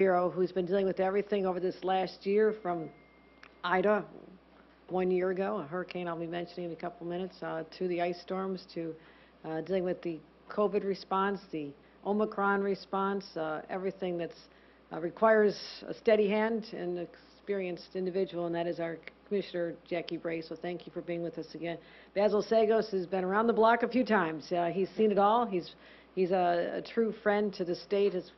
Bureau, who's been dealing with everything over this last year, from Ida 1 year ago, a hurricane I'll be mentioning in a couple minutes, to the ice storms, to dealing with the COVID response, the Omicron response, everything that's requires a steady hand and an experienced individual, and that is our Commissioner Jackie Bray. So thank you for being with us again. Basil Sagos has been around the block a few times. He's seen it all. He's a true friend to the state. His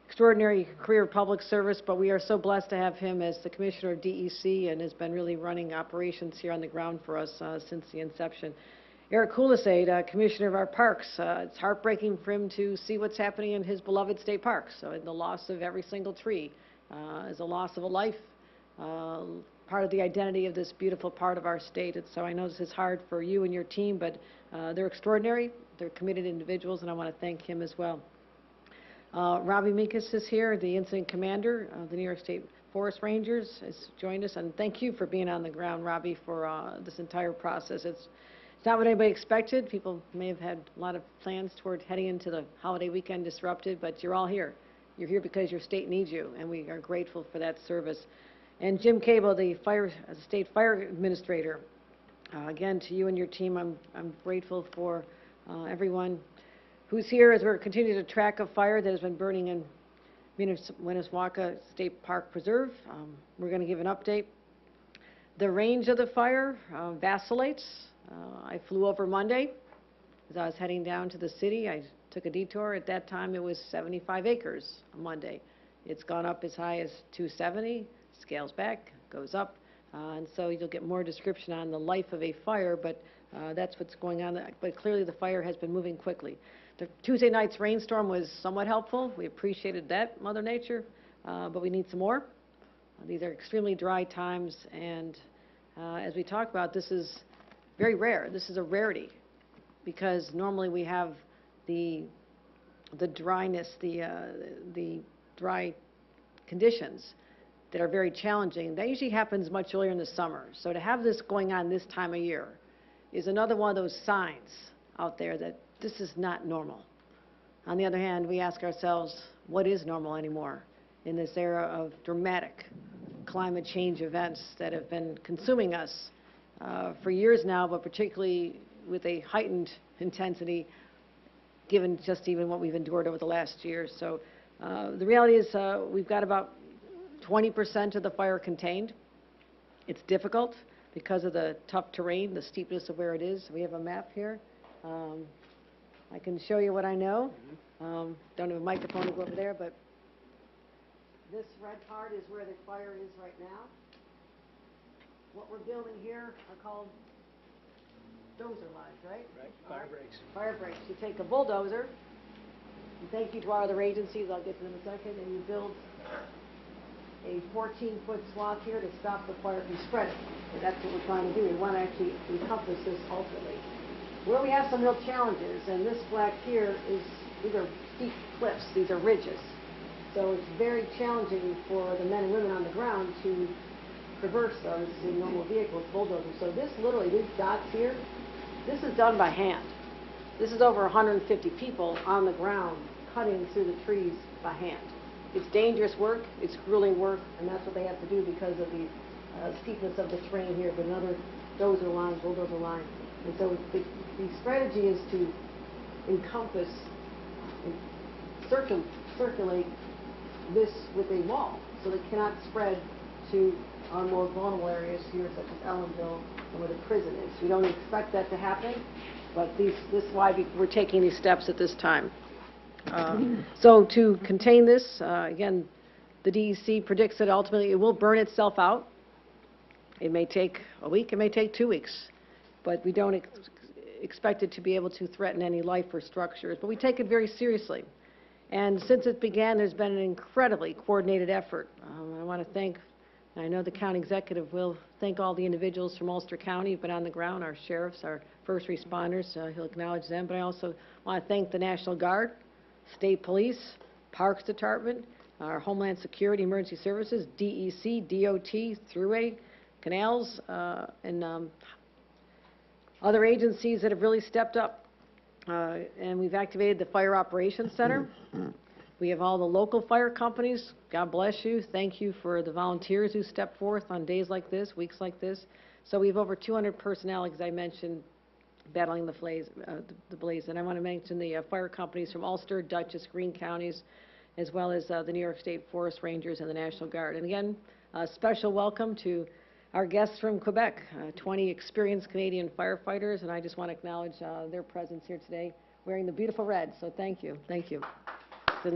extraordinary career of public service, but we are so blessed to have him as the Commissioner of DEC and has been really running operations here on the ground for us since the inception. Eric Kulisade, Commissioner of our parks. It's heartbreaking for him to see what's happening in his beloved state parks. So the loss of every single tree is a loss of a life, part of the identity of this beautiful part of our state. And so I know this is hard for you and your team, but they're extraordinary. They're committed individuals, and I want to thank him as well. Robbie Minkus is here, the incident commander of the New York State Forest Rangers, has joined us, and thank you for being on the ground, Robbie, for this entire process. It's not what anybody expected. People may have had a lot of plans toward heading into the holiday weekend disrupted, but you're all here. You're here because your state needs you, and we are grateful for that service. And Jim Cable, the state fire administrator, again, to you and your team, I'm grateful for everyone who's here as we're continuing to track a fire that has been burning in Minnesota State Park Preserve. We're going to give an update. The range of the fire vacillates. I flew over Monday as I was heading down to the city. I took a detour. At that time, it was 75 acres on Monday. It's gone up as high as 270, scales back, goes up, and so you'll get more description on the life of a fire, but that's what's going on. But clearly, the fire has been moving quickly. The Tuesday night's rainstorm was somewhat helpful. We appreciated that, Mother Nature, but we need some more. These are extremely dry times, and as we talk about, this is very rare. This is a rarity, because normally we have the dryness, the dry conditions that are very challenging. That usually happens much earlier in the summer. So to have this going on this time of year is another one of those signs out there that this is not normal. On the other hand, we ask ourselves, what is normal anymore in this era of dramatic climate change events that have been consuming us for years now, but particularly with a heightened intensity given just even what we've endured over the last year. So the reality is we've got about 20% of the fire contained. It's difficult because of the tough terrain, the steepness of where it is. We have a map here. I can show you what I know. Don't have a microphone to go over there, but this red part is where the fire is right now. What we're building here are called dozer lines, right? Right, fire breaks. Fire breaks. You take a bulldozer, and thank you to our other agencies, I'll get to them in a second, and you build a 14-foot swath here to stop the fire from spreading. So that's what we're trying to do. We want to actually encompass this ultimately. Where we have some real challenges, and this black here these are steep cliffs, these are ridges. So it's very challenging for the men and women on the ground to traverse those in normal vehicles, bulldozers. So this literally, these dots here, this is done by hand. This is over 150 people on the ground cutting through the trees by hand. It's dangerous work, it's grueling work, and that's what they have to do because of the steepness of the terrain here, but another dozer line, bulldozer line. And so the strategy is to encompass and circulate this with a wall so they cannot spread to our more vulnerable areas here, such as Ellenville and where the prison is. We don't expect that to happen, but this is why we're taking these steps at this time. So to contain this, again, the DEC predicts that ultimately it will burn itself out. It may take a week, it may take 2 weeks, but we don't expect it to be able to threaten any life or structures, but we take it very seriously. And since it began, there's been an incredibly coordinated effort. I want to thank, I know the county executive will thank all the individuals from Ulster County who've been on the ground, our sheriffs, our first responders, he'll acknowledge them, but I also want to thank the National Guard, State Police, Parks Department, our Homeland Security, Emergency Services, DEC, DOT, Thruway, Canals, and other agencies that have really stepped up. And we've activated the Fire Operations Center. We have all the local fire companies. God bless you. Thank you for the volunteers who step forth on days like this, weeks like this. So we have over 200 personnel, as I mentioned, battling the blaze. And I want to mention the fire companies from Ulster, Dutchess, Greene counties, as well as the New York State Forest Rangers and the National Guard. And again, a special welcome to our guests from Quebec, 20 experienced Canadian firefighters, and I just want to acknowledge their presence here today, wearing the beautiful red. So thank you, thank you. They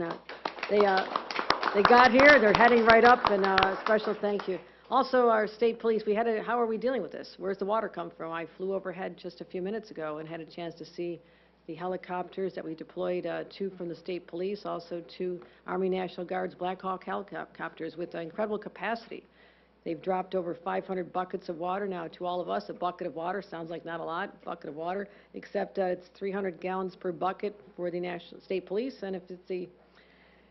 got here, they're heading right up, and a special thank you. Also, our state police, how are we dealing with this? Where's the water come from? I flew overhead just a few minutes ago and had a chance to see the helicopters that we deployed, 2 from the state police, also 2 Army National Guard's Black Hawk helicopters with incredible capacity. They've dropped over 500 buckets of water. Now, to all of us, a bucket of water sounds like not a lot, bucket of water, except it's 300 gallons per bucket for the National State Police, and if it's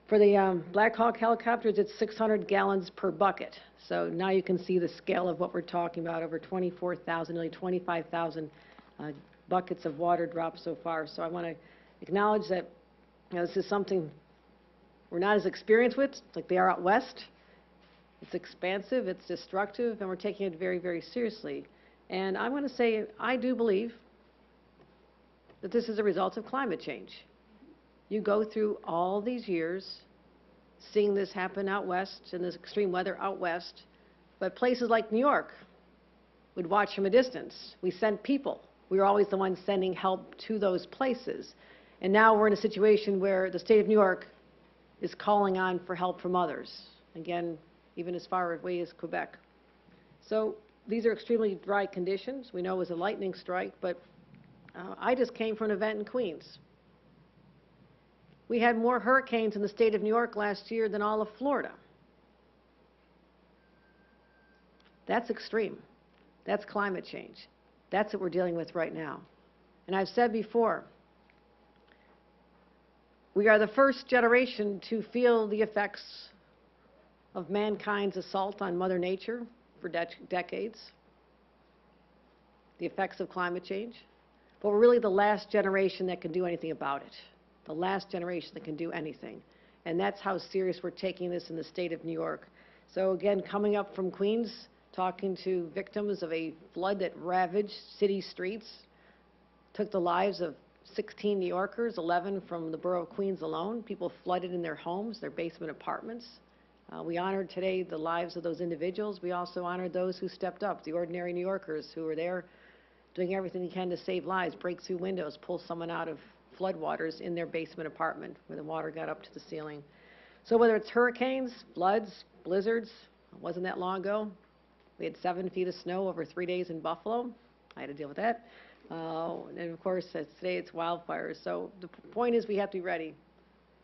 for the Black Hawk helicopters, it's 600 gallons per bucket. So now you can see the scale of what we're talking about, over 24,000, nearly 25,000 buckets of water dropped so far. So I want to acknowledge that this is something we're not as experienced with, like they are out west. It's expansive, it's destructive, and we're taking it very, very seriously. And I'm going to say, I do believe that this is a result of climate change. You go through all these years seeing this happen out west, and this extreme weather out west, but places like New York would watch from a distance. We sent people. We were always the ones sending help to those places. And now we're in a situation where the state of New York is calling on for help from others. Again, even as far away as Quebec. So these are extremely dry conditions. We know it was a lightning strike, but I just came from an event in Queens. We had more hurricanes in the state of New York last year than all of Florida. That's extreme. That's climate change. That's what we're dealing with right now. And I've said before, we are the first generation to feel the effects of mankind's assault on Mother Nature for decades, the effects of climate change, but we're really the last generation that can do anything about it, the last generation that can do anything. And that's how serious we're taking this in the state of New York. So again, coming up from Queens, talking to victims of a flood that ravaged city streets, took the lives of 16 New Yorkers, 11 from the borough of Queens alone. People flooded in their homes, their basement apartments. We honored today the lives of those individuals. We also honored those who stepped up, the ordinary New Yorkers who were there doing everything they can to save lives, break through windows, pull someone out of floodwaters in their basement apartment where the water got up to the ceiling. So whether it's hurricanes, floods, blizzards, it wasn't that long ago. We had 7 feet of snow over 3 days in Buffalo. I had to deal with that. And of course, today it's wildfires. So the point is we have to be ready.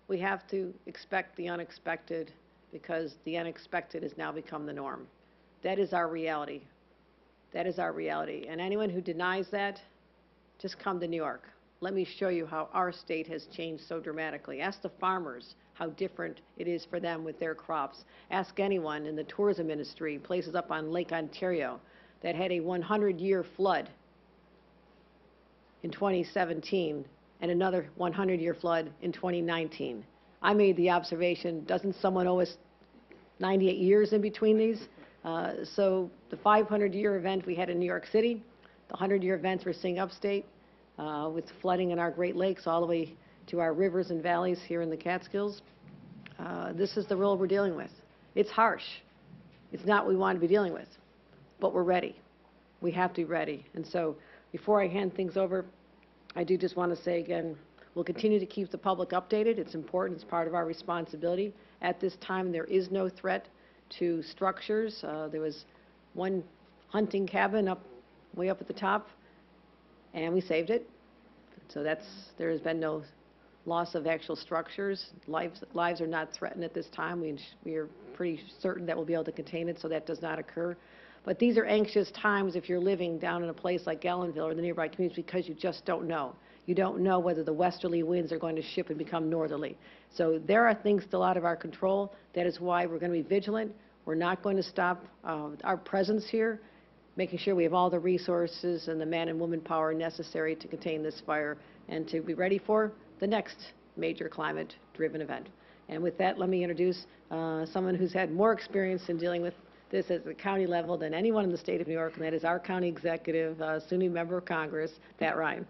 We have to expect the unexpected, because the unexpected has now become the norm. That is our reality. That is our reality. And anyone who denies that, just come to New York. Let me show you how our state has changed so dramatically. Ask the farmers how different it is for them with their crops. Ask anyone in the tourism industry, places up on Lake Ontario that had a 100-year flood in 2017 and another 100-year flood in 2019. I made the observation, doesn't someone owe us 98 years in between these? So the 500-year event we had in New York City, the 100-year events we're seeing upstate, with flooding in our Great Lakes all the way to our rivers and valleys here in the Catskills. This is the world we're dealing with. It's harsh. It's not what we want to be dealing with, but we're ready. We have to be ready. And so before I hand things over, I do just want to say again, we'll continue to keep the public updated. It's important. It's part of our responsibility. At this time, there is no threat to structures. There was one hunting cabin way up at the top, and we saved it. So there has been no loss of actual structures. Lives are not threatened at this time. We are pretty certain that we'll be able to contain it so that does not occur. But these are anxious times if you're living down in a place like Gallenville or the nearby communities, because you just don't know. You don't know whether the westerly winds are going to shift and become northerly. So there are things still out of our control. That is why we're going to be vigilant. We're not going to stop our presence here, making sure we have all the resources and the man and woman power necessary to contain this fire and to be ready for the next major climate-driven event. And with that, let me introduce someone who's had more experience in dealing with this at the county level than anyone in the state of New York, and that is our county executive, SUNY member of Congress, Pat Ryan.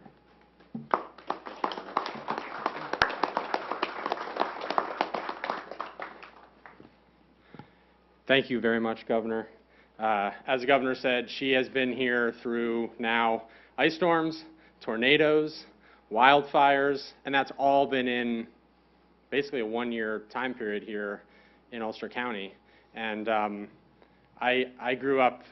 Thank you very much, Governor. As the Governor said, she has been here through now ice storms, tornadoes, wildfires, and that's all been in basically a one-year time period here in Ulster County. And I grew up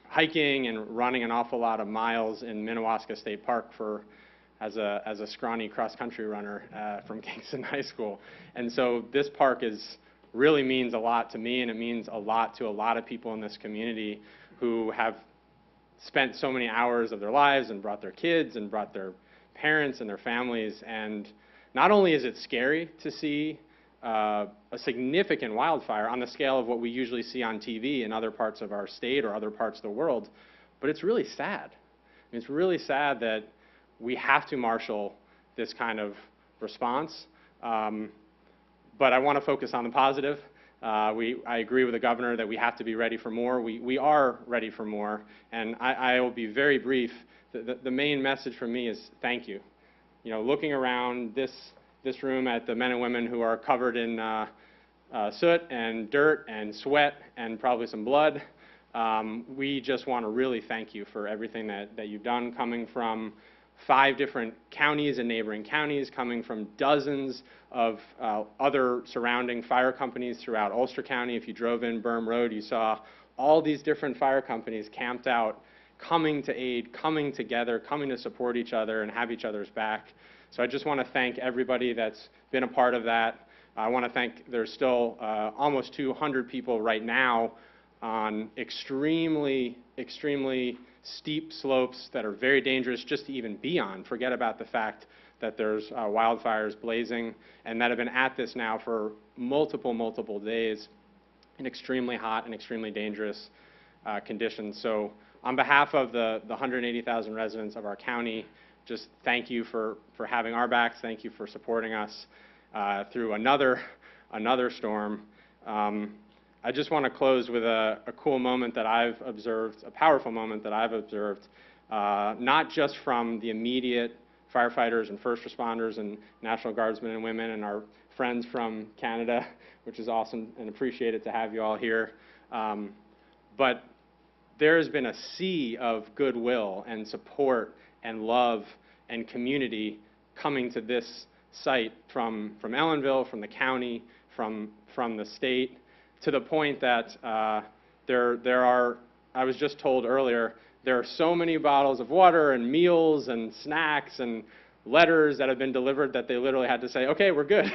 hiking and running an awful lot of miles in Minnewaska State Park as a scrawny cross-country runner from Kingston High School. And so this park really means a lot to me, and it means a lot to a lot of people in this community who have spent so many hours of their lives and brought their kids and brought their parents and their families. And not only is it scary to see a significant wildfire on the scale of what we usually see on TV in other parts of our state or other parts of the world, but it's really sad. It's really sad that we have to marshal this kind of response. But I want to focus on the positive. I agree with the Governor that we have to be ready for more. We are ready for more, and I will be very brief. The main message from me is thank you. You know, looking around this room at the men and women who are covered in soot and dirt and sweat and probably some blood, we just want to really thank you for everything that you've done, coming from 5 different counties and neighboring counties, coming from dozens of other surrounding fire companies throughout Ulster County. If you drove in Berm Road, you saw all these different fire companies camped out, coming to aid, coming together, coming to support each other and have each other's back. So I just want to thank everybody that's been a part of that. I want to thank, there's still almost 200 people right now on extremely steep slopes that are very dangerous just to even be on. Forget about the fact that there's wildfires blazing, and that have been at this now for multiple days in extremely hot and extremely dangerous conditions. So on behalf of the 180,000 residents of our county, just thank you for having our backs. Thank you for supporting us through another storm. I just want to close with a cool moment that I've observed, a powerful moment that I've observed, not just from the immediate firefighters and first responders and National Guardsmen and women and our friends from Canada, which is awesome and appreciated to have you all here, but there has been a sea of goodwill and support and love and community coming to this site from Ellenville, from the county, from the state, to the point that there are, I was just told earlier, there are so many bottles of water and meals and snacks and letters that have been delivered that they literally had to say, okay, we're good.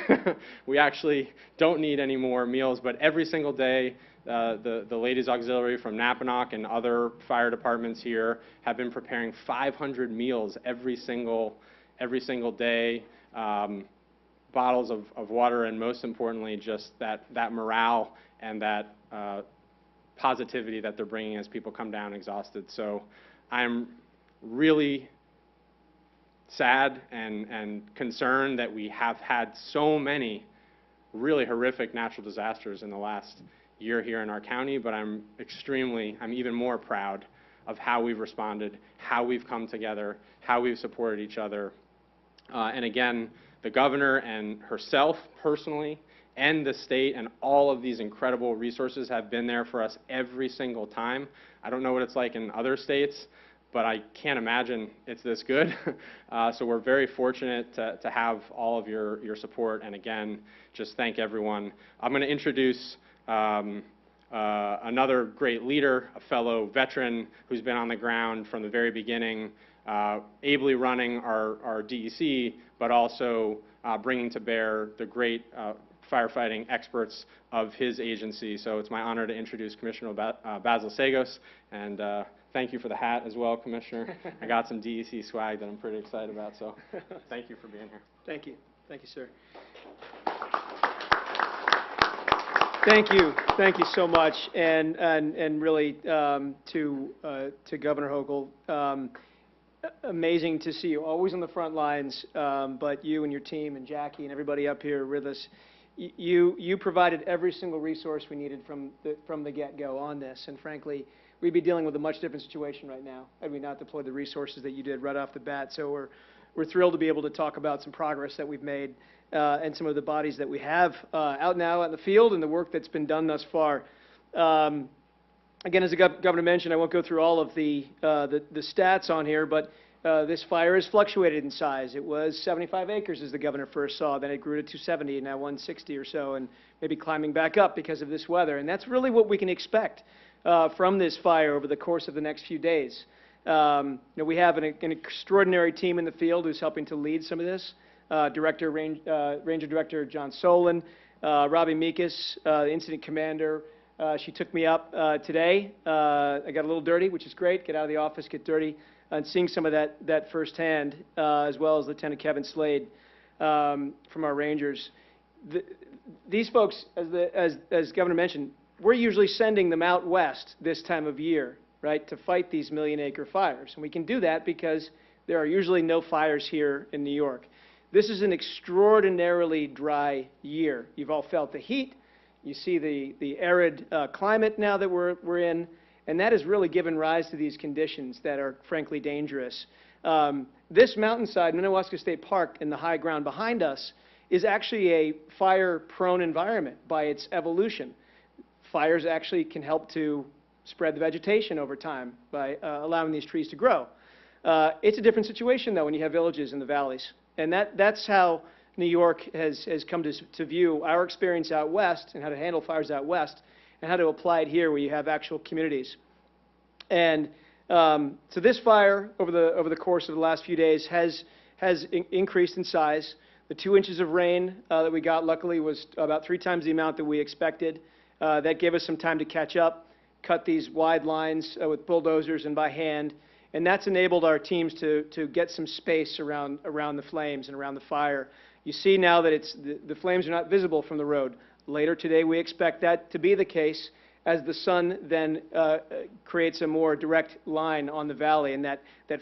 We actually don't need any more meals. But every single day, the Ladies Auxiliary from Napanock and other fire departments here have been preparing 500 meals every single day, bottles of water, and most importantly, just that morale and that positivity that they're bringing as people come down exhausted. So I'm really sad and concerned that we have had so many really horrific natural disasters in the last year here in our county, but I'm even more proud of how we've responded, how we've come together, how we've supported each other. And again, the Governor and herself personally, and the state and all of these incredible resources have been there for us every single time. I don't know what it's like in other states, but I can't imagine it's this good. So we're very fortunate to have all of your support, and again, just thank everyone. I'm going to introduce another great leader, a fellow veteran who's been on the ground from the very beginning, ably running our DEC, but also bringing to bear the great firefighting experts of his agency. So it's my honor to introduce Commissioner Basil Sagos, and thank you for the hat as well, Commissioner. I got some DEC swag that I'm pretty excited about, so thank you for being here. Thank you. Thank you, sir. Thank you so much, and really to Governor Hochul, amazing to see you always on the front lines, but you and your team and Jackie and everybody up here with us, You provided every single resource we needed from the get-go on this, and frankly, we'd be dealing with a much different situation right now had we not deployed the resources that you did right off the bat. So we're thrilled to be able to talk about some progress that we've made and some of the bodies that we have out now in the field and the work that's been done thus far. Again, as the governor mentioned, I won't go through all of the stats on here, but this fire has fluctuated in size. It was 75 acres as the governor first saw, then it grew to 270, and now 160 or so, and maybe climbing back up because of this weather. And that's really what we can expect from this fire over the course of the next few days. We have an extraordinary team in the field who's helping to lead some of this. Ranger Director John Solon, Robbie Meekus, the incident commander. She took me up today. I got a little dirty, which is great. Get out of the office, get dirty, and seeing some of that firsthand, as well as Lieutenant Kevin Slade from our Rangers. These folks, as Governor mentioned, we're usually sending them out west this time of year, right, to fight these million-acre fires. And we can do that because there are usually no fires here in New York. This is an extraordinarily dry year. You've all felt the heat. You see the arid climate now that we're in, and that has really given rise to these conditions that are frankly dangerous. This mountainside, Minnewaska State Park, in the high ground behind us, is actually a fire-prone environment by its evolution. Fires actually can help to spread the vegetation over time by allowing these trees to grow. It's a different situation, though, when you have villages in the valleys. And that's how New York has come to view our experience out west and how to handle fires out west and how to apply it here where you have actual communities. And so this fire over the course of the last few days has increased in size. The 2 inches of rain that we got, luckily, was about 3 times the amount that we expected. That gave us some time to catch up, cut these wide lines with bulldozers and by hand. And that's enabled our teams to get some space around the flames and around the fire. You see now that the flames are not visible from the road. Later today, we expect that to be the case as the sun then creates a more direct line on the valley and that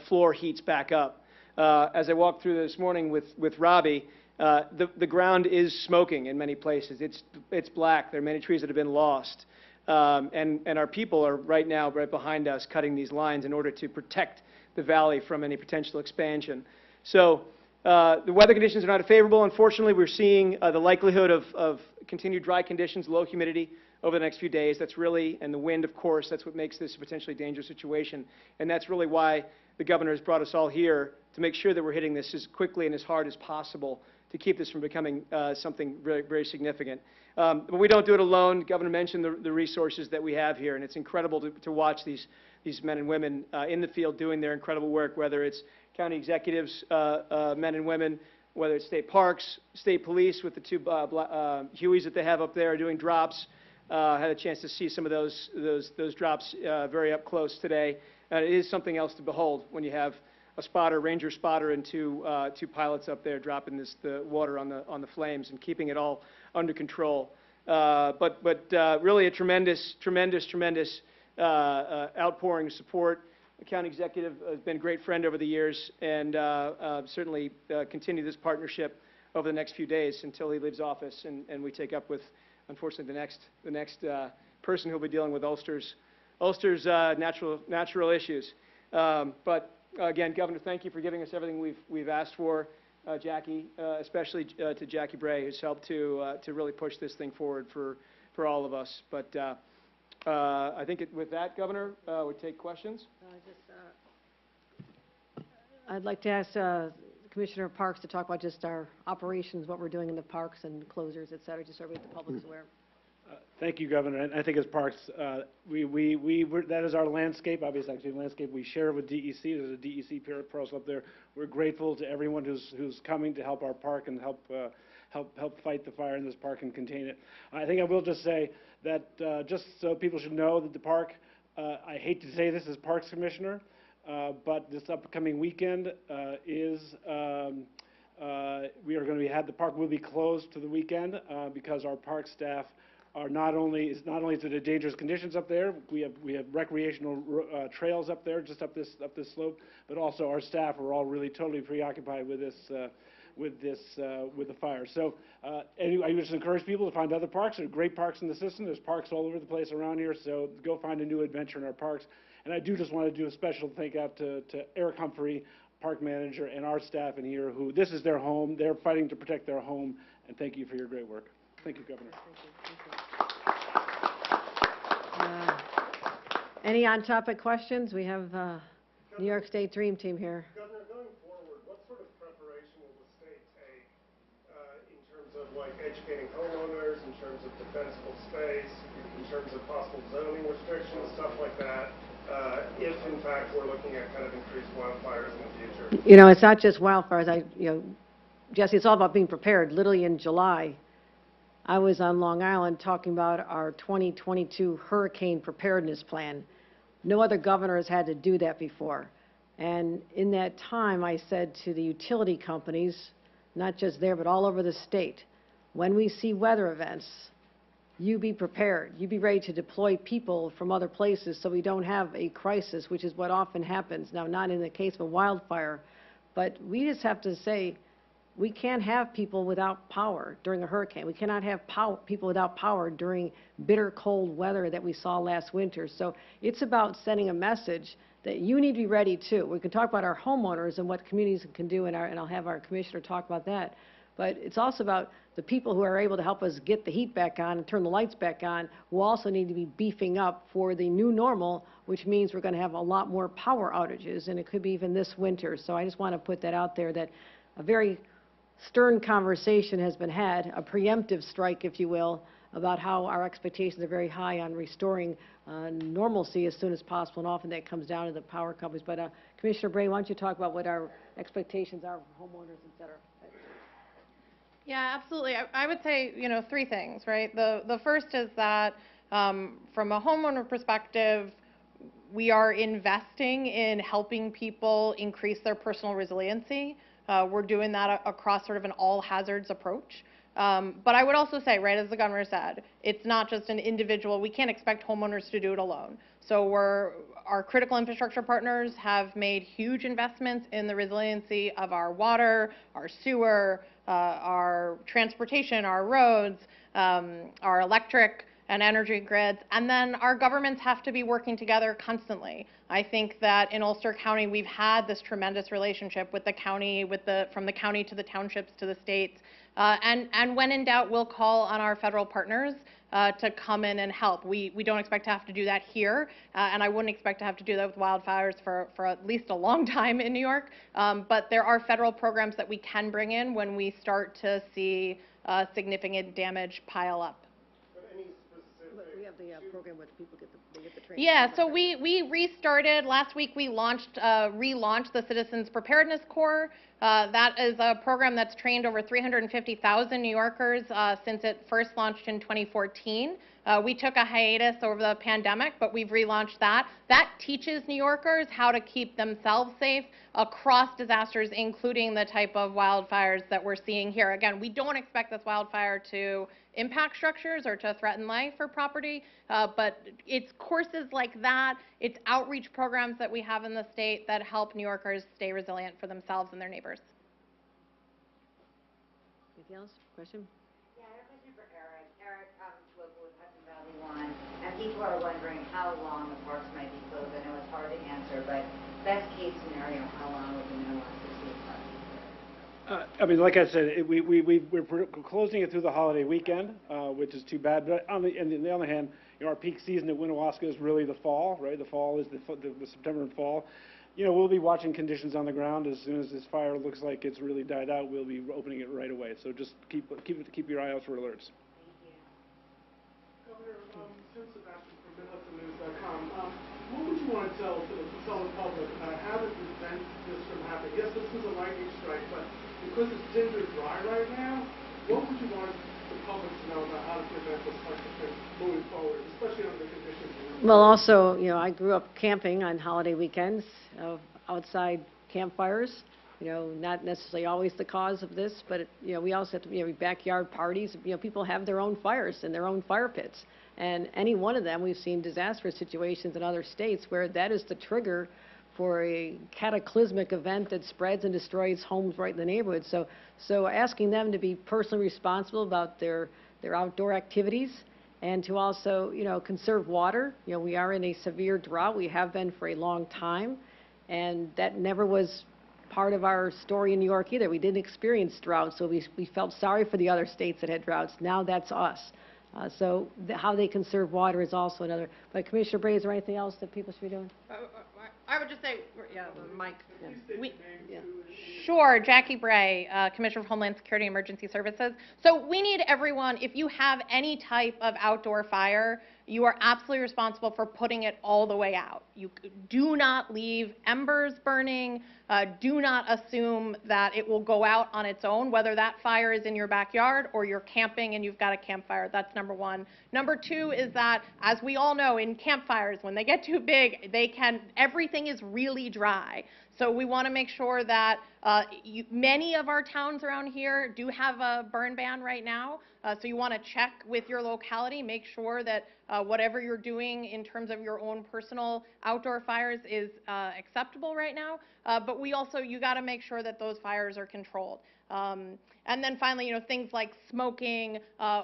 floor heats back up. As I walked through this morning with Robbie, the ground is smoking in many places. It's black. There are many trees that have been lost. And our people are right now right behind us cutting these lines in order to protect the valley from any potential expansion. So the weather conditions are not favorable. Unfortunately, we're seeing the likelihood of continued dry conditions, low humidity over the next few days. That's really, and the wind, of course, that's what makes this a potentially dangerous situation. And that's really why the governor has brought us all here to make sure that we're hitting this as quickly and as hard as possible to keep this from becoming something very, very significant. But we don't do it alone. The governor mentioned the resources that we have here, and it's incredible to watch these men and women in the field doing their incredible work, whether it's county executives, men and women, whether it's state parks, state police with the 2 Hueys that they have up there doing drops. Had a chance to see some of those drops very up close today. And it is something else to behold when you have a spotter, ranger spotter, and two pilots up there dropping the water on the flames and keeping it all under control. But really a tremendous outpouring of support. The county executive has been a great friend over the years, and certainly continue this partnership over the next few days until he leaves office and we take up with, unfortunately, the next person who'll be dealing with Ulster's natural issues. But again, Governor, thank you for giving us everything we've asked for. Jackie, especially to Jackie Bray, who's helped to really push this thing forward for all of us. But I think with that, Governor, we'll take questions. I'd like to ask Commissioner of Parks to talk about just our operations, what we're doing in the parks and closures, et cetera, just so the public's aware. Thank you, Governor. And I think as parks, that is our landscape, obviously, actually landscape we share with DEC. There's a DEC person up there. We're grateful to everyone who's coming to help our park and help fight the fire in this park and contain it. I think I will just say that just so people should know that the park, I hate to say this as Parks Commissioner, but this upcoming weekend the park will be closed to the weekend because our park staff are not only is it dangerous conditions up there. We have recreational trails up there, just up this slope, but also our staff are all really totally preoccupied with this with this, with the fire. So anyway, I just encourage people to find other parks. There are great parks in the system. There's parks all over the place around here, so go find a new adventure in our parks. And I do just want to do a special thank out to Eric Humphrey, park manager, and our staff in here, who this is their home. They're fighting to protect their home, and thank you for your great work. Thank you, Governor. Any on-topic questions? We have New York State Dream Team here. Governor, going forward, what sort of preparation will the state take in terms of like educating homeowners, in terms of defensible space, in terms of possible zoning restrictions, stuff like that, if in fact we're looking at kind of increased wildfires in the future? You know, it's not just wildfires. Jesse, it's all about being prepared. Literally in July, I was on Long Island talking about our 2022 hurricane preparedness plan. No other governor has had to do that before. And in that time, I said to the utility companies, not just there, but all over the state, when we see weather events, you be prepared. You be ready to deploy people from other places so we don't have a crisis, which is what often happens. Now, not in the case of a wildfire, but we just have to say, we can't have people without power during a hurricane. We cannot have people without power during bitter cold weather that we saw last winter. So it's about sending a message that you need to be ready too. We can talk about our homeowners and what communities can do, and I'll have our commissioner talk about that. But it's also about the people who are able to help us get the heat back on and turn the lights back on, who also need to be beefing up for the new normal, which means we're going to have a lot more power outages, and it could be even this winter. So I just want to put that out there, that a very stern conversation has been had, a preemptive strike, if you will, about how our expectations are very high on restoring normalcy as soon as possible, and often that comes down to the power companies. But Commissioner Bray, why don't you talk about what our expectations are for homeowners, et cetera? Yeah, absolutely. I would say, three things, right? The first is that from a homeowner perspective, we are investing in helping people increase their personal resiliency. We're doing that across sort of an all hazards approach. But I would also say, right, as the governor said, it's not just an individual. We can't expect homeowners to do it alone. So our critical infrastructure partners have made huge investments in the resiliency of our water, our sewer, our transportation, our roads, our electric and energy grids, and then our governments have to be working together constantly. I think that in Ulster County, we've had this tremendous relationship with the county, from the county to the townships to the states, and when in doubt, we'll call on our federal partners to come in and help. We don't expect to have to do that here, and I wouldn't expect to have to do that with wildfires for at least a long time in New York, but there are federal programs that we can bring in when we start to see significant damage pile up. We have the program where people get the training. Yeah, so we restarted last week. We relaunched the Citizens Preparedness Corps. That is a program that's trained over 350,000 New Yorkers since it first launched in 2014. We took a hiatus over the pandemic, but we've relaunched that. That teaches New Yorkers how to keep themselves safe across disasters, including the type of wildfires that we're seeing here. Again, we don't expect this wildfire to impact structures or to threaten life or property, but it's courses like that, it's outreach programs that we have in the state that help New Yorkers stay resilient for themselves and their neighbors. Anything else? Question? Yeah, I have a question for Eric. Eric, local with Hudson Valley 1, and people are wondering how long the parks might be closed. I know it's hard to answer, but best case scenario, how long would the minimum state park be closed? I mean, like I said, we're closing it through the holiday weekend, which is too bad. But on the other hand, our peak season at Winnewaska is really the fall, right? The fall is the September and fall. We'll be watching conditions on the ground. As soon as this fire looks like it's really died out, we'll be opening it right away. So just keep your eye out for alerts. Governor, Tim Sebastian from MidHudsonNews.com. What would you want to tell the public about how to prevent this from happening? Yes, this is a lightning strike, but because it's tinder dry right now, what would you want the public to know about how to prevent this type of thing moving forward, especially under the conditions? Well, also, I grew up camping on holiday weekends, outside campfires. Not necessarily always the cause of this, but we also have to, backyard parties. People have their own fires and their own fire pits, and any one of them, we've seen disastrous situations in other states where that is the trigger for a cataclysmic event that spreads and destroys homes right in the neighborhood. So asking them to be personally responsible about their outdoor activities and to also, conserve water. We are in a severe drought. We have been for a long time, and that never was part of our story in New York either. We didn't experience drought, so we felt sorry for the other states that had droughts. Now that's us. So how they conserve water is also another. But Commissioner Bray, is there anything else that people should be doing? I would just say, yeah, the mic. We, Sure, Jackie Bray, Commissioner of Homeland Security and Emergency Services. So we need everyone, if you have any type of outdoor fire, you are absolutely responsible for putting it all the way out. You do not leave embers burning. Do not assume that it will go out on its own, whether that fire is in your backyard or you're camping and you've got a campfire. That's number one. Number two is that, as we all know, in campfires, when they get too big, everything is really dry. So we want to make sure that many of our towns around here do have a burn ban right now. So you want to check with your locality, make sure that whatever you're doing in terms of your own personal outdoor fires is acceptable right now. But you got to make sure that those fires are controlled. And then finally, things like smoking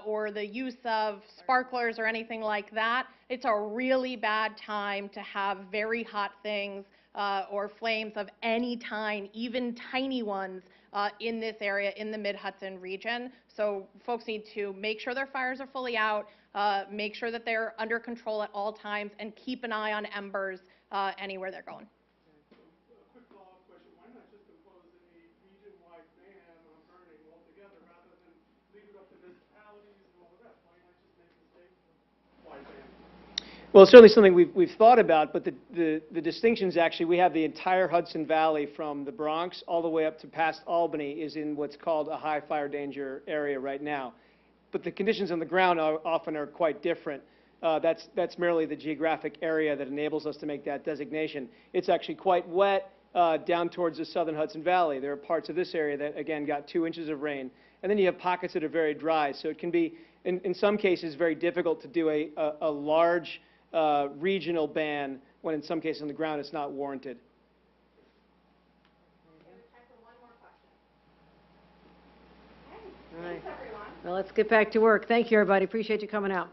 or the use of sparklers or anything like that, it's a really bad time to have very hot things or flames of any kind, even tiny ones, in this area, in the Mid-Hudson region. So folks need to make sure their fires are fully out, make sure that they're under control at all times, and keep an eye on embers anywhere they're going. A quick follow-up question. Why not just impose a region-wide ban on burning altogether rather than leave it up to municipalities and all the rest? Why not just make the state-wide ban? Well, it's certainly something we've thought about, but the distinctions actually, we have the entire Hudson Valley from the Bronx all the way up to past Albany is in what's called a high fire danger area right now. But the conditions on the ground often are quite different. That's merely the geographic area that enables us to make that designation. It's actually quite wet down towards the southern Hudson Valley. There are parts of this area that, again, got 2 inches of rain. And then you have pockets that are very dry. So it can be, in some cases, very difficult to do a large regional ban when in some cases on the ground it's not warranted. All right. Well, let's get back to work. Thank you, everybody. Appreciate you coming out.